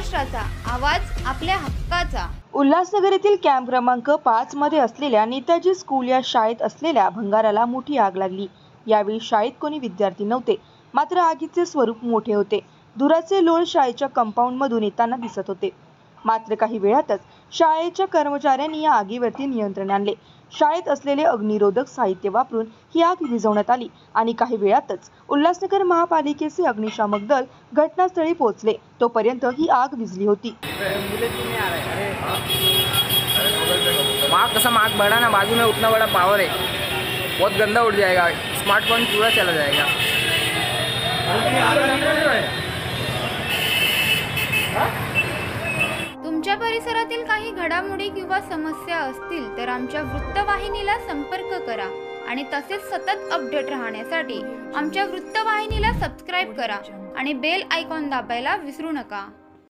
महाराष्ट्राचा आवाज आपल्या हक्काचा। उल्हासनगर येथील कॅम्प क्रमांक 5 मध्ये असलेल्या नेताजी स्कूल या शाळेत असलेल्या भंगाराला मोठी आग लागली। यावेळी शाळेत कोणी विद्यार्थी नव्हते, मात्र आगीचे स्वरूप मोठे होते। धुराचे लोळ शाळेच्या कंपाऊंड मधून येताना दिसत होते। मात्र काही वेळातच शाळेच्या कर्मचाऱ्यांनी या आगीवरती नियंत्रण आणले। शाळेत असलेले अग्निरोधक साहित्य वापरून ही आग विझवण्यात आली आणि काही वेळातच उल्हासनगर महापालिकेचे अग्निशामक दल घटनास्थळी पोहोचले। तोपर्यंत ही आग विझली होती। मार्क बढ़ा ना, बाजू में उतना बड़ा पावर है, बहुत गंदा उड़ जाएगा, स्मार्टफोन पूरा चला जाएगा। तुमच्या परिसरातील काही घडामोडी किंवा समस्या असतील तर आमच्या वृत्तवाहिनीला संपर्क करा आणि तसेच सतत अपडेट राहण्यासाठी आमच्या वृत्तवाहिनीला सबस्क्राइब करा आणि बेल आयकॉन दाबायला विसरू नका।